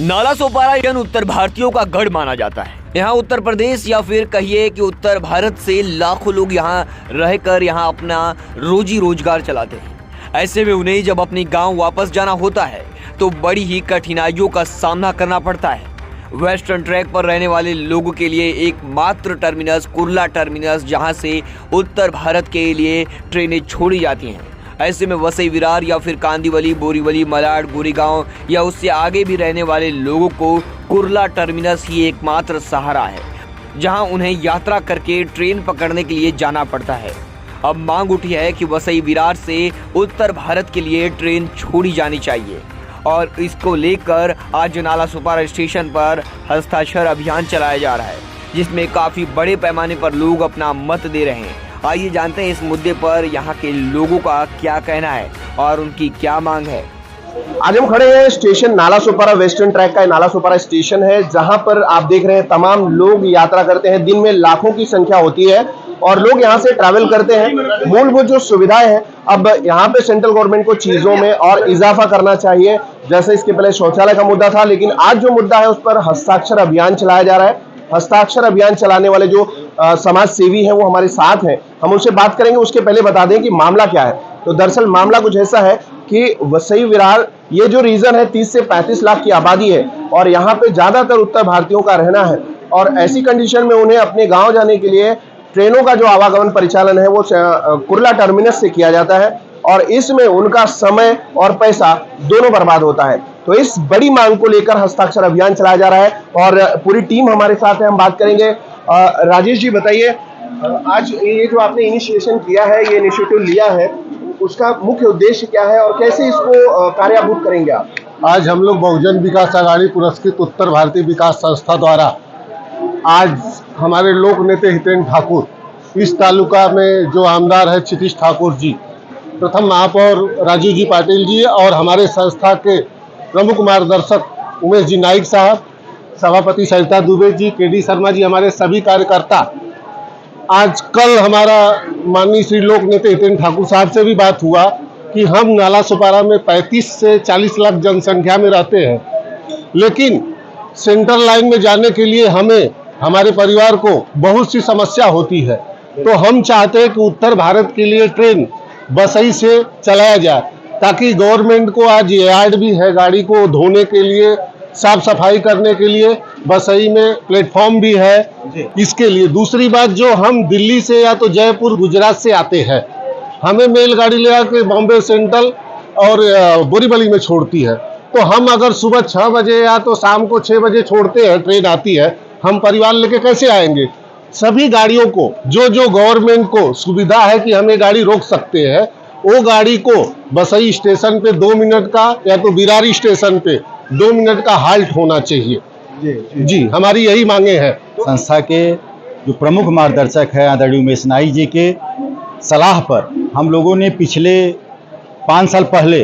नाला सोपारा जन उत्तर भारतीयों का गढ़ माना जाता है। यहाँ उत्तर प्रदेश या फिर कहिए कि उत्तर भारत से लाखों लोग यहाँ रहकर यहाँ अपना रोजी रोजगार चलाते हैं। ऐसे में उन्हें जब अपने गांव वापस जाना होता है तो बड़ी ही कठिनाइयों का सामना करना पड़ता है। वेस्टर्न ट्रैक पर रहने वाले लोगों के लिए एकमात्र टर्मिनस कुर्ला टर्मिनस, जहां से उत्तर भारत के लिए ट्रेनें छोड़ी जाती हैं। ऐसे में वसई विरार या फिर कांदिवली, बोरीवली, मलाड, गोरेगांव या उससे आगे भी रहने वाले लोगों को कुर्ला टर्मिनस ही एकमात्र सहारा है, जहां उन्हें यात्रा करके ट्रेन पकड़ने के लिए जाना पड़ता है। अब मांग उठी है कि वसई विरार से उत्तर भारत के लिए ट्रेन छोड़ी जानी चाहिए और इसको लेकर आज नाला सोपारा स्टेशन पर हस्ताक्षर अभियान चलाया जा रहा है, जिसमें काफी बड़े पैमाने पर लोग अपना मत दे रहे हैं। आइए जानते हैं इस मुद्दे पर यहाँ के लोगों का क्या कहना है और उनकी क्या मांग है। आज हम खड़े हैं station Nala Sopara, western track का नाला सोपारा स्टेशन है, जहां पर आप देख रहे हैं तमाम लोग यात्रा करते हैं। दिन में लाखों की संख्या होती है और लोग यहां से ट्रैवल करते हैं। मूलभूत जो सुविधाएं हैं, अब यहां पे सेंट्रल गवर्नमेंट को चीजों में और इजाफा करना चाहिए। जैसे इसके पहले शौचालय का मुद्दा था, लेकिन आज जो मुद्दा है उस पर हस्ताक्षर अभियान चलाया जा रहा है। हस्ताक्षर अभियान चलाने वाले जो समाज सेवी हैं वो हमारे साथ हैं, हम उनसे बात करेंगे। उसके पहले बता दें कि मामला क्या है। तो दरअसल मामला कुछ ऐसा है कि वसई विरार ये जो रीजन है 30 से 35 लाख की आबादी है और यहाँ पे ज्यादातर उत्तर भारतीयों का रहना है और ऐसी कंडीशन में उन्हें अपने गांव जाने के लिए ट्रेनों का जो आवागमन परिचालन है वो कुर्ला टर्मिनस से किया जाता है और इसमें उनका समय और पैसा दोनों बर्बाद होता है। तो इस बड़ी मांग को लेकर हस्ताक्षर अभियान चलाया जा रहा है और पूरी टीम हमारे साथ है, हम बात करेंगे। राजेश जी बताइए, आज ये जो आपने इनिशिएशन किया है, ये इनिशिएटिव लिया है, उसका मुख्य उद्देश्य क्या है और कैसे इसको कार्याभूत करेंगे आप? आज हम लोग बहुजन विकास अघाड़ी पुरस्कृत उत्तर भारतीय विकास संस्था द्वारा आज हमारे लोक नेता हितेन ठाकुर, इस तालुका में जो आमदार है क्षितिज ठाकुर जी, प्रथम महापौर राजू जी पाटिल जी और हमारे संस्था के प्रमुख मार्गदर्शक उमेश जी नाइक साहब, सभापति सरिता दुबे जी, केडी शर्मा जी, हमारे सभी कार्यकर्ता, आज कल हमारा माननीय श्री लोक नेता हितेन ठाकुर साहब से भी बात हुआ कि हम नाला सोपारा में 35 से 40 लाख जनसंख्या में रहते हैं, लेकिन सेंट्रल लाइन में जाने के लिए हमें, हमारे परिवार को बहुत सी समस्या होती है। तो हम चाहते हैं कि उत्तर भारत के लिए ट्रेन वसई से चलाया जाए, ताकि गवर्नमेंट को आज यार्ड भी है गाड़ी को धोने के लिए, साफ सफाई करने के लिए, वसई में प्लेटफॉर्म भी है इसके लिए। दूसरी बात, जो हम दिल्ली से या तो जयपुर, गुजरात से आते हैं, हमें रेलगाड़ी ले आके बॉम्बे सेंट्रल और बोरीवली में छोड़ती है। तो हम अगर सुबह 6 बजे या तो शाम को 6 बजे छोड़ते हैं, ट्रेन आती है, हम परिवार लेके कैसे आएंगे? सभी गाड़ियों को जो गवर्नमेंट को सुविधा है कि हमें गाड़ी रोक सकते हैं, वो गाड़ी को वसई स्टेशन पे 2 मिनट का या तो बिरारी स्टेशन पे 2 मिनट का हाल्ट होना चाहिए। जी हमारी यही मांगे हैं। संस्था के जो प्रमुख मार्गदर्शक है आदरणीय उमेश नाइक जी के सलाह पर हम लोगों ने पिछले 5 साल पहले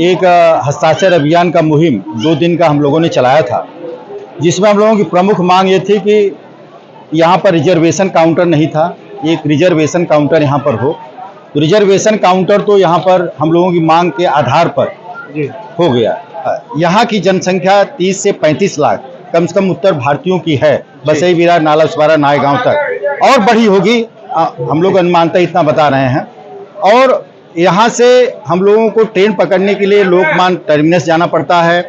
एक हस्ताक्षर अभियान का मुहिम 2 दिन का हम लोगों ने चलाया था, जिसमें हम लोगों की प्रमुख मांग ये थी कि यहाँ पर रिजर्वेशन काउंटर नहीं था, एक रिजर्वेशन काउंटर यहाँ पर हो। तो रिजर्वेशन काउंटर तो यहाँ पर हम लोगों की मांग के आधार पर हो गया। यहाँ की जनसंख्या 30 से 35 लाख कम से कम उत्तर भारतीयों की है, वसई विरार, नाला सोपारा, नायगांव तक, और बढ़ी होगी, हम लोग अनुमानतः इतना बता रहे हैं। और यहाँ से हम लोगों को ट्रेन पकड़ने के लिए लोकमान्य टर्मिनस जाना पड़ता है,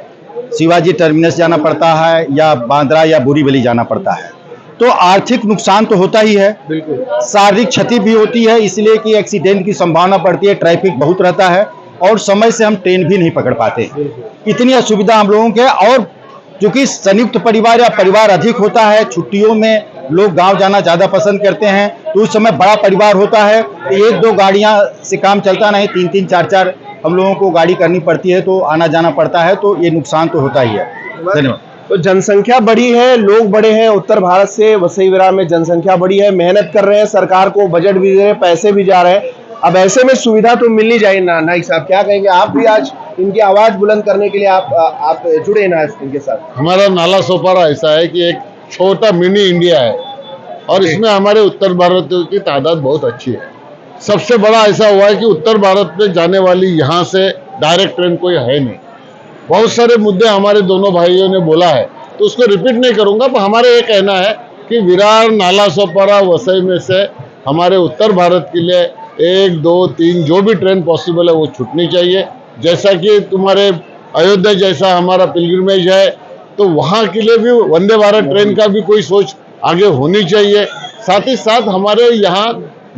शिवाजी टर्मिनस जाना पड़ता है, या बांद्रा या बोरीवली जाना पड़ता है। तो आर्थिक नुकसान तो होता ही है, बिल्कुल शारीरिक क्षति भी होती है, इसलिए कि एक्सीडेंट की संभावना बढ़ती है, ट्रैफिक बहुत रहता है और समय से हम ट्रेन भी नहीं पकड़ पाते। इतनी असुविधा हम लोगों के। और चूंकि संयुक्त परिवार या परिवार अधिक होता है, छुट्टियों में लोग गांव जाना ज़्यादा पसंद करते हैं, तो उस समय बड़ा परिवार होता है, तो 1-2 गाड़ियां से काम चलता नहीं, 3-3, 4-4 हम लोगों को गाड़ी करनी पड़ती है, तो आना जाना पड़ता है, तो ये नुकसान तो होता ही है। धन्यवाद। तो जनसंख्या बढ़ी है, लोग बड़े हैं, उत्तर भारत से वसई विरार में जनसंख्या बढ़ी है, मेहनत कर रहे हैं, सरकार को बजट भी दे रहे हैं, पैसे भी जा रहे हैं। अब ऐसे में सुविधा तो मिलनी चाहिए ना। नाइक साहब क्या कहेंगे? आप भी आज इनकी आवाज बुलंद करने के लिए आप जुड़े ना इनके साथ। हमारा नाला सोपारा ऐसा है कि एक छोटा मिनी इंडिया है और इसमें हमारे उत्तर भारतीयों की तादाद बहुत अच्छी है। सबसे बड़ा ऐसा हुआ है कि उत्तर भारत में जाने वाली यहाँ से डायरेक्ट ट्रेन कोई है नहीं, बहुत सारे मुद्दे हमारे दोनों भाइयों ने बोला है, तो उसको रिपीट नहीं करूंगा। पर हमारा ये कहना है कि विरार, नालासोपारा, वसई में से हमारे उत्तर भारत के लिए 1, 2, 3 जो भी ट्रेन पॉसिबल है वो छूटनी चाहिए। जैसा कि तुम्हारे अयोध्या जैसा हमारा पिलग्रिमेज है, तो वहाँ के लिए भी वंदे भारत ट्रेन का भी कोई सोच आगे होनी चाहिए। साथ ही साथ हमारे यहाँ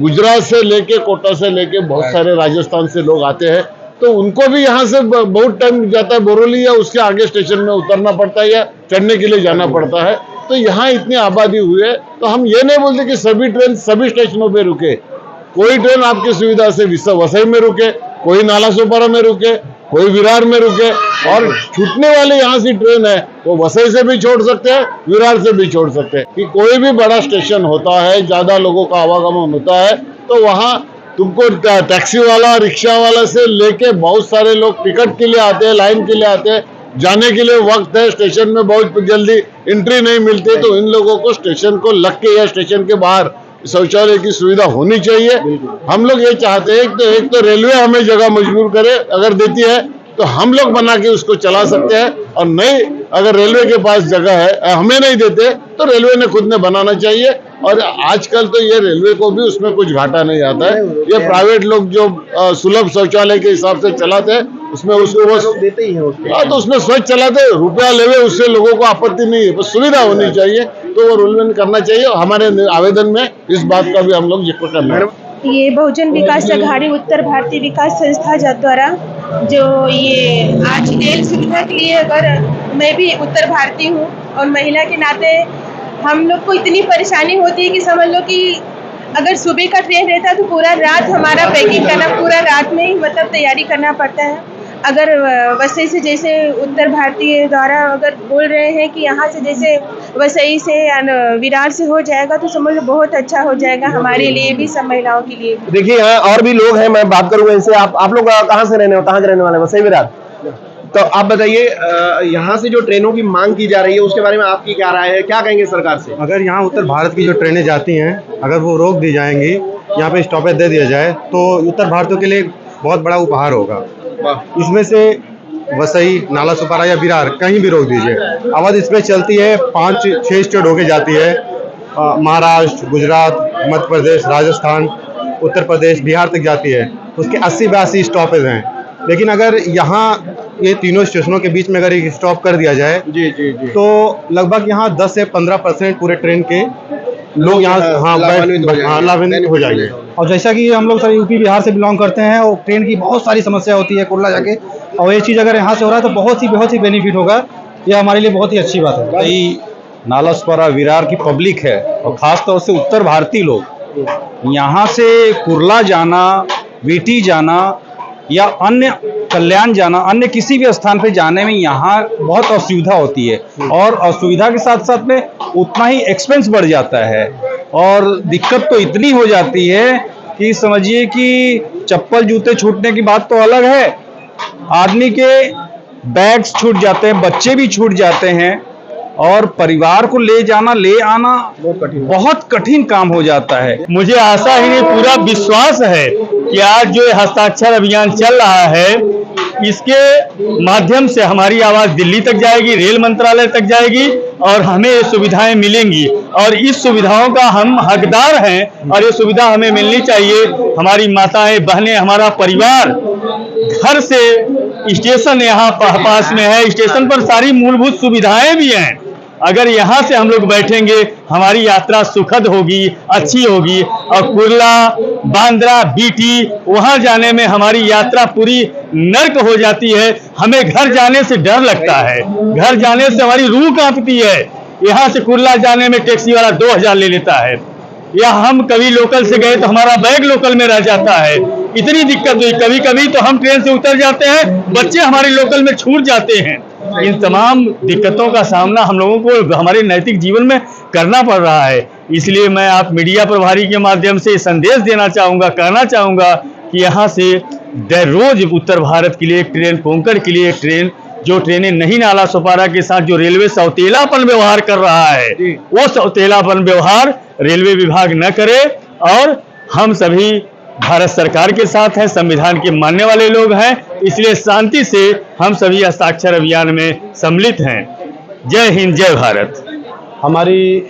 गुजरात से लेके, कोटा से लेके बहुत सारे राजस्थान से लोग आते हैं, तो उनको भी यहाँ से बहुत टाइम जाता है, बोरोली या उसके आगे स्टेशन में उतरना पड़ता है या चढ़ने के लिए जाना पड़ता है। तो यहाँ इतनी आबादी हुई है, तो हम ये नहीं बोलते कि सभी ट्रेन सभी स्टेशनों पे रुके। कोई ट्रेन आपकी सुविधा से वसई में रुके, कोई नालासोपारा में रुके, कोई विरार में रुके, और छूटने वाले यहाँ से ट्रेन है वो वसई से भी छोड़ सकते हैं, विरार से भी छोड़ सकते हैं। कि कोई भी बड़ा स्टेशन होता है, ज्यादा लोगों का आवागमन होता है, तो वहाँ तुमको टैक्सी वाला, रिक्शा वाला से लेके बहुत सारे लोग टिकट के लिए आते हैं, लाइन के लिए आते हैं, जाने के लिए वक्त है, स्टेशन में बहुत जल्दी एंट्री नहीं मिलती, तो इन लोगों को स्टेशन को लग के या स्टेशन के बाहर शौचालय की सुविधा होनी चाहिए। हम लोग ये चाहते हैं कि एक तो रेलवे हमें जगह मजबूर करे, अगर देती है तो हम लोग बना के उसको चला सकते हैं, और नहीं अगर रेलवे के पास जगह है, हमें नहीं देते, तो रेलवे ने खुद ने बनाना चाहिए। और आजकल तो ये रेलवे को भी उसमें कुछ घाटा नहीं आता है। ये प्राइवेट लोग जो सुलभ शौचालय के हिसाब से चलाते हैं, उसमें उसको देते ही है। तो उसमें स्वच्छ चलाते, रुपया लेवे, उससे लोगों को आपत्ति नहीं है, बस सुविधा होनी चाहिए, तो वो रेलवे करना चाहिए। हमारे आवेदन में इस बात का भी हम लोग जिक्र करना है। ये बहुजन विकास अघाड़ी उत्तर भारतीय विकास संस्था द्वारा जो ये आज रेल सुविधा के लिए, अगर मैं भी उत्तर भारतीय हूँ और महिला के नाते हम लोग को इतनी परेशानी होती है कि समझ लो कि अगर सुबह का ट्रेन रहता है तो पूरा रात हमारा पैकिंग करना, पूरा रात में ही मतलब तैयारी करना पड़ता है। अगर वसई से जैसे उत्तर भारतीय द्वारा अगर बोल रहे हैं कि यहाँ से जैसे वसई से विरार से हो जाएगा तो समझ लो बहुत अच्छा हो जाएगा हमारे लिए भी, सब महिलाओं के लिए। देखिए यहाँ और भी लोग हैं, मैं बात करूंगा इनसे। आप लोग कहाँ से रहने वाले हैं? वसई, विरार। तो आप बताइए, यहाँ से जो ट्रेनों की मांग की जा रही है उसके बारे में आपकी क्या राय है, क्या कहेंगे सरकार से? अगर यहाँ उत्तर भारत की जो ट्रेनें जाती हैं, अगर वो रोक दी जाएंगी, यहाँ पे स्टॉपेज दे दिया जाए, तो उत्तर भारतीयों के लिए बहुत बड़ा उपहार होगा। इसमें से वसई, नालासोपारा या विरार कहीं भी रोक दीजिए, आवाज इसमें चलती है 5-6 स्टेट होके जाती है, महाराष्ट्र, गुजरात, मध्य प्रदेश, राजस्थान, उत्तर प्रदेश, बिहार तक जाती है। उसके 80-82 स्टॉपेज हैं। लेकिन अगर यहाँ ये तीनों स्टेशनों के बीच में अगर एक स्टॉप कर दिया जाए, जी, तो लगभग यहाँ 10 से 15% पूरे ट्रेन के लोग यहाँ लाभान्वित हो जाएंगे। और जैसा कि हम लोग सर यूपी बिहार से बिलोंग करते हैं, और ट्रेन की बहुत सारी समस्या होती है कुर्ला जाके, और ये चीज़ अगर यहाँ से हो रहा है तो बहुत ही बेनिफिट होगा। ये हमारे लिए बहुत ही अच्छी बात है। भाई नालासोपारा विरार की पब्लिक है, और ख़ास तौर से उत्तर भारतीय लोग यहाँ से कुर्ला जाना, वीटी जाना या अन्य कल्याण जाना, अन्य किसी भी स्थान पे जाने में यहाँ बहुत असुविधा होती है, और असुविधा के साथ साथ में उतना ही एक्सपेंस बढ़ जाता है। और दिक्कत तो इतनी हो जाती है कि समझिए कि चप्पल जूते छूटने की बात तो अलग है, आदमी के बैग्स छूट जाते हैं, बच्चे भी छूट जाते हैं, और परिवार को ले जाना ले आना बहुत कठिन काम हो जाता है। मुझे आशा ही पूरा विश्वास है कि आज जो हस्ताक्षर अभियान चल रहा है, इसके माध्यम से हमारी आवाज दिल्ली तक जाएगी, रेल मंत्रालय तक जाएगी, और हमें ये सुविधाएं मिलेंगी, और इस सुविधाओं का हम हकदार हैं, और ये सुविधा हमें मिलनी चाहिए। हमारी माताएं, बहनें, हमारा परिवार घर से स्टेशन यहाँ पास में है, स्टेशन पर सारी मूलभूत सुविधाएं भी हैं। अगर यहाँ से हम लोग बैठेंगे, हमारी यात्रा सुखद होगी, अच्छी होगी, और कुर्ला, बांद्रा, बीटी वहाँ जाने में हमारी यात्रा पूरी नर्क हो जाती है। हमें घर जाने से डर लगता है, घर जाने से हमारी रूह कांपती है। यहाँ से कुर्ला जाने में टैक्सी वाला 2000 ले लेता है, या हम कभी लोकल से गए तो हमारा बैग लोकल में रह जाता है। इतनी दिक्कत हुई, कभी कभी तो हम ट्रेन से उतर जाते हैं, बच्चे हमारे लोकल में छूट जाते हैं। इन तमाम दिक्कतों का सामना हम लोगों को हमारे नैतिक जीवन में करना पड़ रहा है। इसलिए मैं आप मीडिया प्रभारी के माध्यम से संदेश देना चाहूँगा, कहना चाहूँगा कि यहाँ से रोज उत्तर भारत के लिए एक ट्रेन, कोंकण के लिए एक ट्रेन, जो ट्रेनें नहीं नालासोपारा के साथ जो रेलवे सौतेलापन व्यवहार कर रहा है, वो सौतेलापन व्यवहार रेलवे विभाग न करे। और हम सभी भारत सरकार के साथ हैं, संविधान के मानने वाले लोग हैं, इसलिए शांति से हम सभी हस्ताक्षर अभियान में सम्मिलित हैं। जय हिंद, जय भारत। हमारी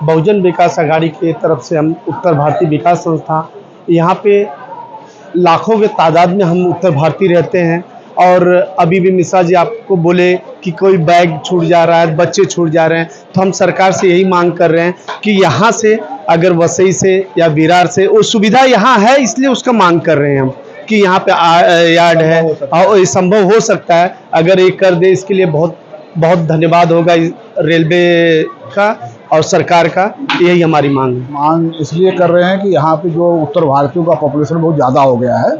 बहुजन विकास आघाड़ी की तरफ से हम उत्तर भारतीय विकास संस्था, यहाँ पे लाखों के तादाद में हम उत्तर भारतीय रहते हैं। और अभी भी मिश्रा जी आपको बोले कि कोई बैग छूट जा रहा है, बच्चे छूट जा रहे हैं, तो हम सरकार से यही मांग कर रहे हैं कि यहाँ से अगर वसई से या विरार से वो सुविधा यहाँ है, इसलिए उसका मांग कर रहे हैं हम कि यहाँ पे यार्ड है और ये संभव हो सकता है। अगर ये कर दे, इसके लिए बहुत बहुत धन्यवाद होगा रेलवे का और सरकार का। यही हमारी मांग है। मांग इसलिए कर रहे हैं कि यहाँ पे जो उत्तर भारतीयों का पॉपुलेशन बहुत ज़्यादा हो गया है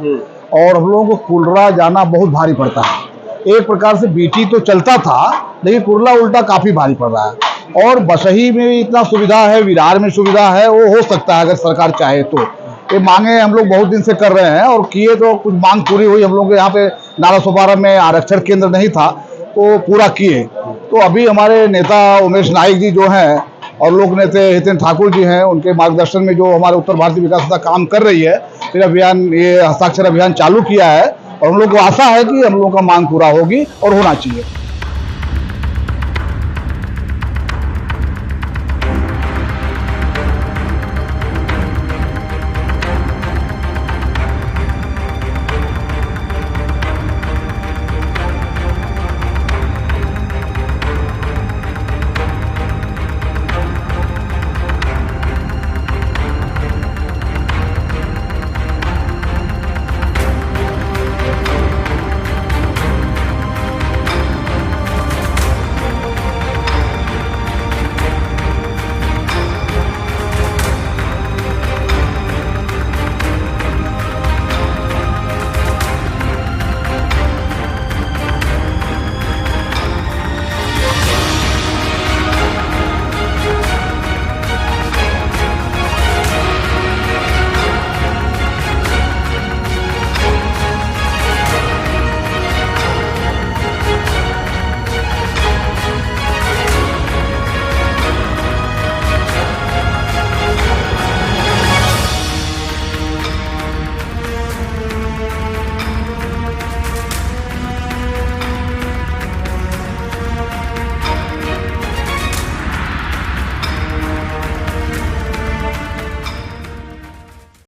और हम लोगों को कुर्ला जाना बहुत भारी पड़ता है। एक प्रकार से बीटी तो चलता था, लेकिन कुर्ला उल्टा काफ़ी भारी पड़ रहा है। और बसही में भी इतना सुविधा है, विरार में सुविधा है, वो हो सकता है अगर सरकार चाहे तो। ये मांगे हम लोग बहुत दिन से कर रहे हैं और किए तो कुछ मांग पूरी हुई। हम लोग के यहाँ पे नाला सुपारा में आरक्षण केंद्र नहीं था, तो पूरा किए। तो अभी हमारे नेता उमेश नाइक जी जो हैं और लोक नेता हितेंद्र ठाकुर जी हैं, उनके मार्गदर्शन में जो हमारे उत्तर भारतीय विकास संस्था काम कर रही है, फिर अभियान ये हस्ताक्षर अभियान चालू किया है और हम लोग को आशा है कि हम लोगों का मांग पूरा होगी और होना चाहिए।